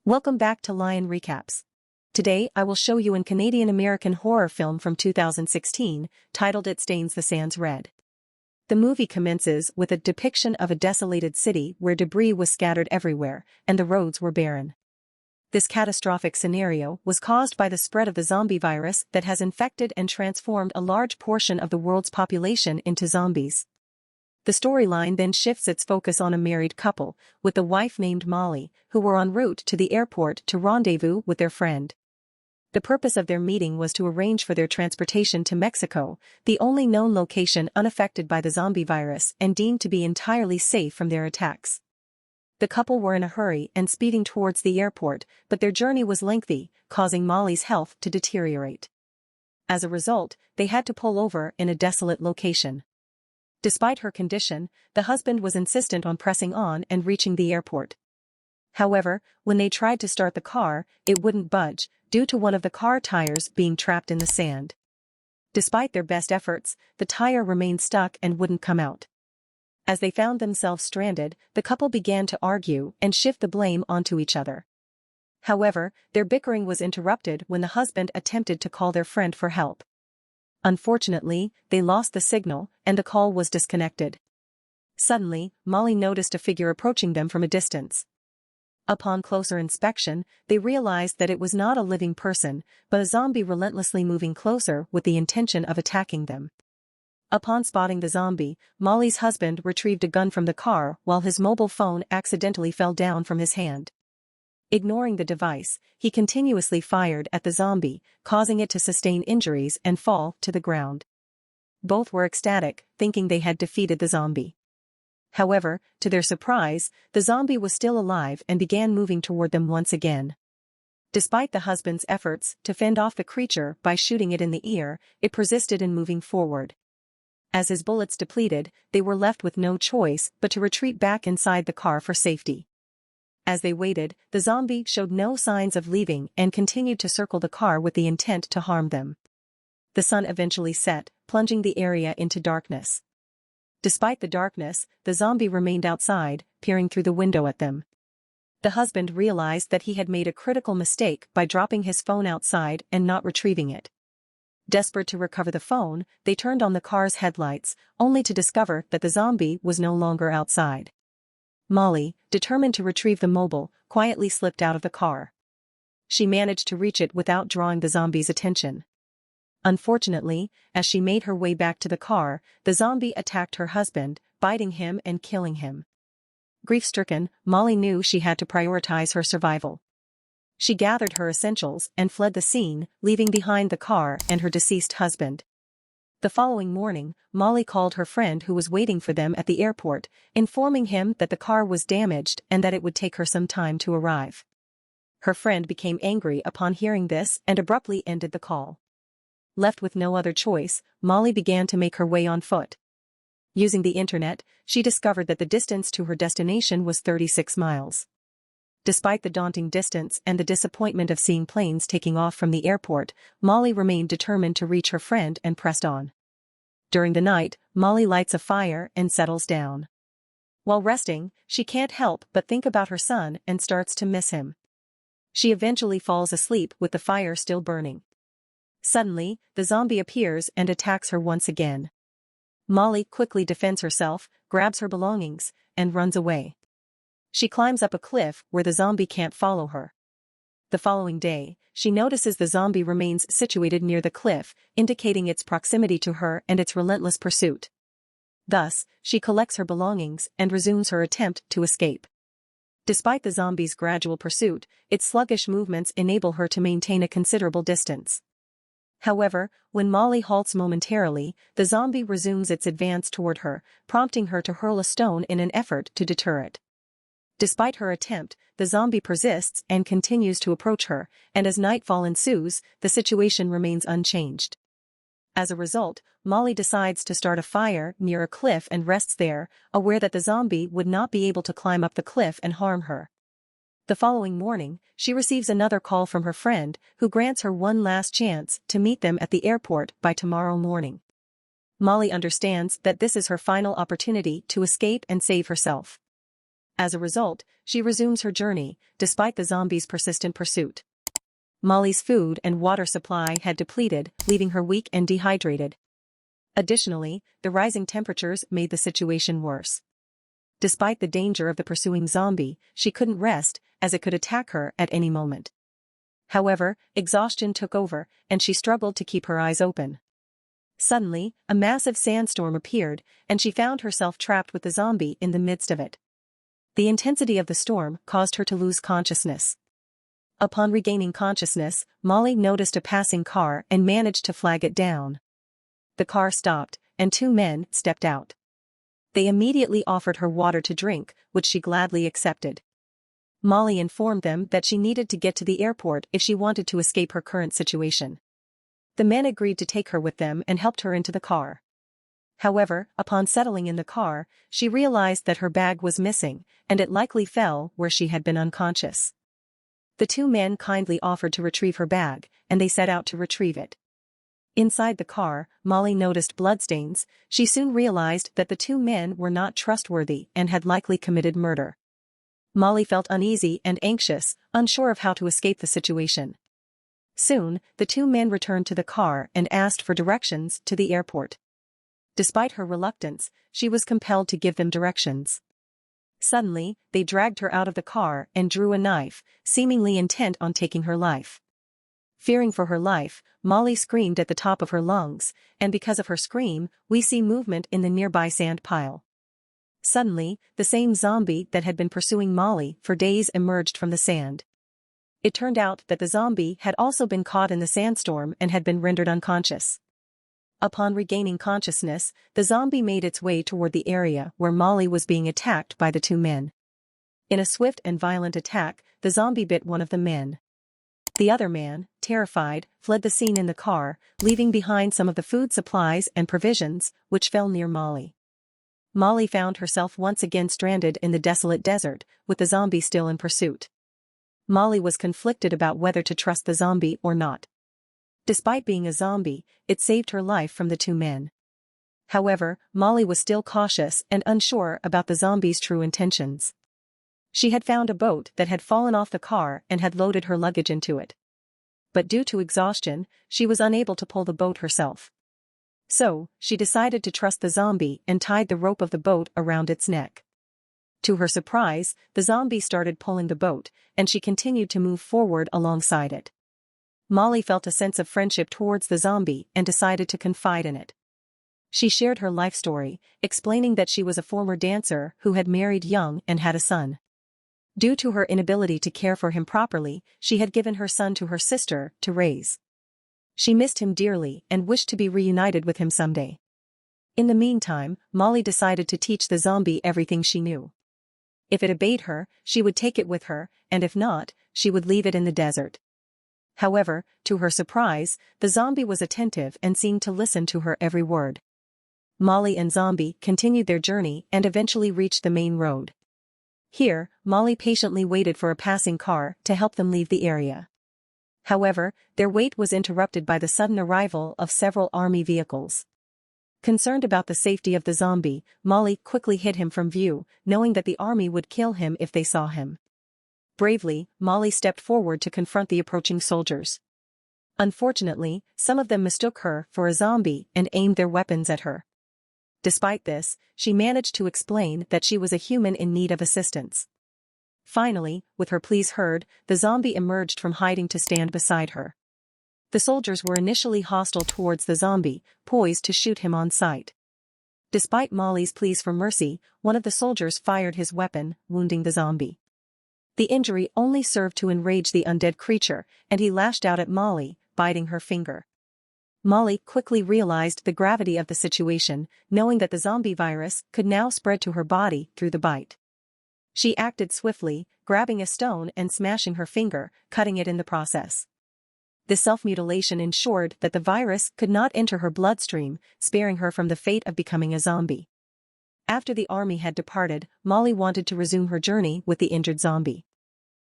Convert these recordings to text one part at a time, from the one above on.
Welcome back to Lion Recaps. Today I will show you an Canadian-American horror film from 2016, titled It Stains the Sands Red. The movie commences with a depiction of a desolated city where debris was scattered everywhere, and the roads were barren. This catastrophic scenario was caused by the spread of the zombie virus that has infected and transformed a large portion of the world's population into zombies. The storyline then shifts its focus on a married couple, with the wife named Molly, who were en route to the airport to rendezvous with their friend. The purpose of their meeting was to arrange for their transportation to Mexico, the only known location unaffected by the zombie virus and deemed to be entirely safe from their attacks. The couple were in a hurry and speeding towards the airport, but their journey was lengthy, causing Molly's health to deteriorate. As a result, they had to pull over in a desolate location. Despite her condition, the husband was insistent on pressing on and reaching the airport. However, when they tried to start the car, it wouldn't budge, due to one of the car tires being trapped in the sand. Despite their best efforts, the tire remained stuck and wouldn't come out. As they found themselves stranded, the couple began to argue and shift the blame onto each other. However, their bickering was interrupted when the husband attempted to call their friend for help. Unfortunately, they lost the signal, and the call was disconnected. Suddenly, Molly noticed a figure approaching them from a distance. Upon closer inspection, they realized that it was not a living person, but a zombie relentlessly moving closer with the intention of attacking them. Upon spotting the zombie, Molly's husband retrieved a gun from the car while his mobile phone accidentally fell down from his hand. Ignoring the device, he continuously fired at the zombie, causing it to sustain injuries and fall to the ground. Both were ecstatic, thinking they had defeated the zombie. However, to their surprise, the zombie was still alive and began moving toward them once again. Despite the husband's efforts to fend off the creature by shooting it in the ear, it persisted in moving forward. As his bullets depleted, they were left with no choice but to retreat back inside the car for safety. As they waited, the zombie showed no signs of leaving and continued to circle the car with the intent to harm them. The sun eventually set, plunging the area into darkness. Despite the darkness, the zombie remained outside, peering through the window at them. The husband realized that he had made a critical mistake by dropping his phone outside and not retrieving it. Desperate to recover the phone, they turned on the car's headlights, only to discover that the zombie was no longer outside. Molly, determined to retrieve the mobile, quietly slipped out of the car. She managed to reach it without drawing the zombie's attention. Unfortunately, as she made her way back to the car, the zombie attacked her husband, biting him and killing him. Grief-stricken, Molly knew she had to prioritize her survival. She gathered her essentials and fled the scene, leaving behind the car and her deceased husband. The following morning, Molly called her friend who was waiting for them at the airport, informing him that the car was damaged and that it would take her some time to arrive. Her friend became angry upon hearing this and abruptly ended the call. Left with no other choice, Molly began to make her way on foot. Using the internet, she discovered that the distance to her destination was 36 miles. Despite the daunting distance and the disappointment of seeing planes taking off from the airport, Molly remained determined to reach her friend and pressed on. During the night, Molly lights a fire and settles down. While resting, she can't help but think about her son and starts to miss him. She eventually falls asleep with the fire still burning. Suddenly, the zombie appears and attacks her once again. Molly quickly defends herself, grabs her belongings, and runs away. She climbs up a cliff where the zombie can't follow her. The following day, she notices the zombie remains situated near the cliff, indicating its proximity to her and its relentless pursuit. Thus, she collects her belongings and resumes her attempt to escape. Despite the zombie's gradual pursuit, its sluggish movements enable her to maintain a considerable distance. However, when Molly halts momentarily, the zombie resumes its advance toward her, prompting her to hurl a stone in an effort to deter it. Despite her attempt, the zombie persists and continues to approach her, and as nightfall ensues, the situation remains unchanged. As a result, Molly decides to start a fire near a cliff and rests there, aware that the zombie would not be able to climb up the cliff and harm her. The following morning, she receives another call from her friend, who grants her one last chance to meet them at the airport by tomorrow morning. Molly understands that this is her final opportunity to escape and save herself. As a result, she resumes her journey, despite the zombies' persistent pursuit. Molly's food and water supply had depleted, leaving her weak and dehydrated. Additionally, the rising temperatures made the situation worse. Despite the danger of the pursuing zombie, she couldn't rest, as it could attack her at any moment. However, exhaustion took over, and she struggled to keep her eyes open. Suddenly, a massive sandstorm appeared, and she found herself trapped with the zombie in the midst of it. The intensity of the storm caused her to lose consciousness. Upon regaining consciousness, Molly noticed a passing car and managed to flag it down. The car stopped, and two men stepped out. They immediately offered her water to drink, which she gladly accepted. Molly informed them that she needed to get to the airport if she wanted to escape her current situation. The men agreed to take her with them and helped her into the car. However, upon settling in the car, she realized that her bag was missing, and it likely fell where she had been unconscious. The two men kindly offered to retrieve her bag, and they set out to retrieve it. Inside the car, Molly noticed bloodstains. She soon realized that the two men were not trustworthy and had likely committed murder. Molly felt uneasy and anxious, unsure of how to escape the situation. Soon, the two men returned to the car and asked for directions to the airport. Despite her reluctance, she was compelled to give them directions. Suddenly, they dragged her out of the car and drew a knife, seemingly intent on taking her life. Fearing for her life, Molly screamed at the top of her lungs, and because of her scream, we see movement in the nearby sand pile. Suddenly, the same zombie that had been pursuing Molly for days emerged from the sand. It turned out that the zombie had also been caught in the sandstorm and had been rendered unconscious. Upon regaining consciousness, the zombie made its way toward the area where Molly was being attacked by the two men. In a swift and violent attack, the zombie bit one of the men. The other man, terrified, fled the scene in the car, leaving behind some of the food supplies and provisions, which fell near Molly. Molly found herself once again stranded in the desolate desert, with the zombie still in pursuit. Molly was conflicted about whether to trust the zombie or not. Despite being a zombie, it saved her life from the two men. However, Molly was still cautious and unsure about the zombie's true intentions. She had found a boat that had fallen off the car and had loaded her luggage into it. But due to exhaustion, she was unable to pull the boat herself. So, she decided to trust the zombie and tied the rope of the boat around its neck. To her surprise, the zombie started pulling the boat, and she continued to move forward alongside it. Molly felt a sense of friendship towards the zombie and decided to confide in it. She shared her life story, explaining that she was a former dancer who had married young and had a son. Due to her inability to care for him properly, she had given her son to her sister to raise. She missed him dearly and wished to be reunited with him someday. In the meantime, Molly decided to teach the zombie everything she knew. If it obeyed her, she would take it with her, and if not, she would leave it in the desert. However, to her surprise, the zombie was attentive and seemed to listen to her every word. Molly and zombie continued their journey and eventually reached the main road. Here, Molly patiently waited for a passing car to help them leave the area. However, their wait was interrupted by the sudden arrival of several army vehicles. Concerned about the safety of the zombie, Molly quickly hid him from view, knowing that the army would kill him if they saw him. Bravely, Molly stepped forward to confront the approaching soldiers. Unfortunately, some of them mistook her for a zombie and aimed their weapons at her. Despite this, she managed to explain that she was a human in need of assistance. Finally, with her pleas heard, the zombie emerged from hiding to stand beside her. The soldiers were initially hostile towards the zombie, poised to shoot him on sight. Despite Molly's pleas for mercy, one of the soldiers fired his weapon, wounding the zombie. The injury only served to enrage the undead creature, and he lashed out at Molly, biting her finger. Molly quickly realized the gravity of the situation, knowing that the zombie virus could now spread to her body through the bite. She acted swiftly, grabbing a stone and smashing her finger, cutting it in the process. This self-mutilation ensured that the virus could not enter her bloodstream, sparing her from the fate of becoming a zombie. After the army had departed, Molly wanted to resume her journey with the injured zombie.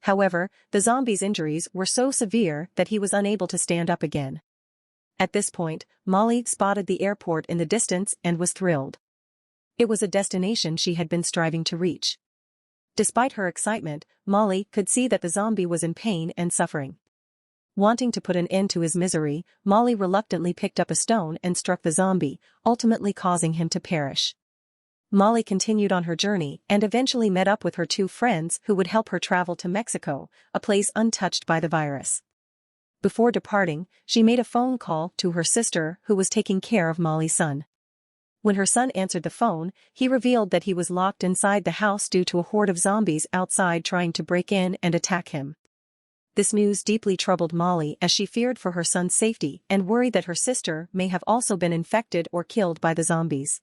However, the zombie's injuries were so severe that he was unable to stand up again. At this point, Molly spotted the airport in the distance and was thrilled. It was a destination she had been striving to reach. Despite her excitement, Molly could see that the zombie was in pain and suffering. Wanting to put an end to his misery, Molly reluctantly picked up a stone and struck the zombie, ultimately causing him to perish. Molly continued on her journey and eventually met up with her two friends who would help her travel to Mexico, a place untouched by the virus. Before departing, she made a phone call to her sister who was taking care of Molly's son. When her son answered the phone, he revealed that he was locked inside the house due to a horde of zombies outside trying to break in and attack him. This news deeply troubled Molly as she feared for her son's safety and worried that her sister may have also been infected or killed by the zombies.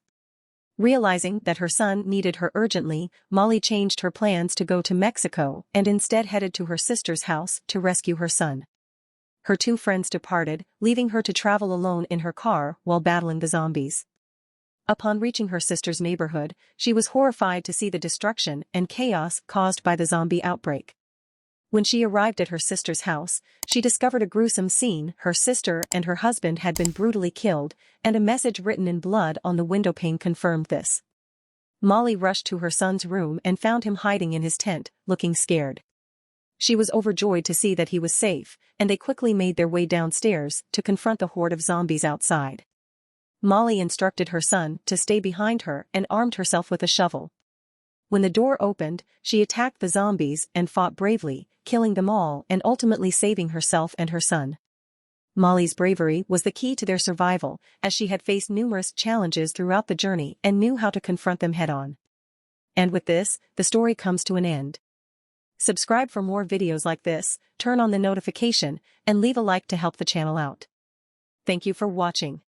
Realizing that her son needed her urgently, Molly changed her plans to go to Mexico and instead headed to her sister's house to rescue her son. Her two friends departed, leaving her to travel alone in her car while battling the zombies. Upon reaching her sister's neighborhood, she was horrified to see the destruction and chaos caused by the zombie outbreak. When she arrived at her sister's house, she discovered a gruesome scene. Her sister and her husband had been brutally killed, and a message written in blood on the windowpane confirmed this. Molly rushed to her son's room and found him hiding in his tent, looking scared. She was overjoyed to see that he was safe, and they quickly made their way downstairs to confront the horde of zombies outside. Molly instructed her son to stay behind her and armed herself with a shovel. When the door opened, she attacked the zombies and fought bravely, killing them all and ultimately saving herself and her son. Molly's bravery was the key to their survival, as she had faced numerous challenges throughout the journey and knew how to confront them head-on. And with this, the story comes to an end. Subscribe for more videos like this, turn on the notification, and leave a like to help the channel out. Thank you for watching.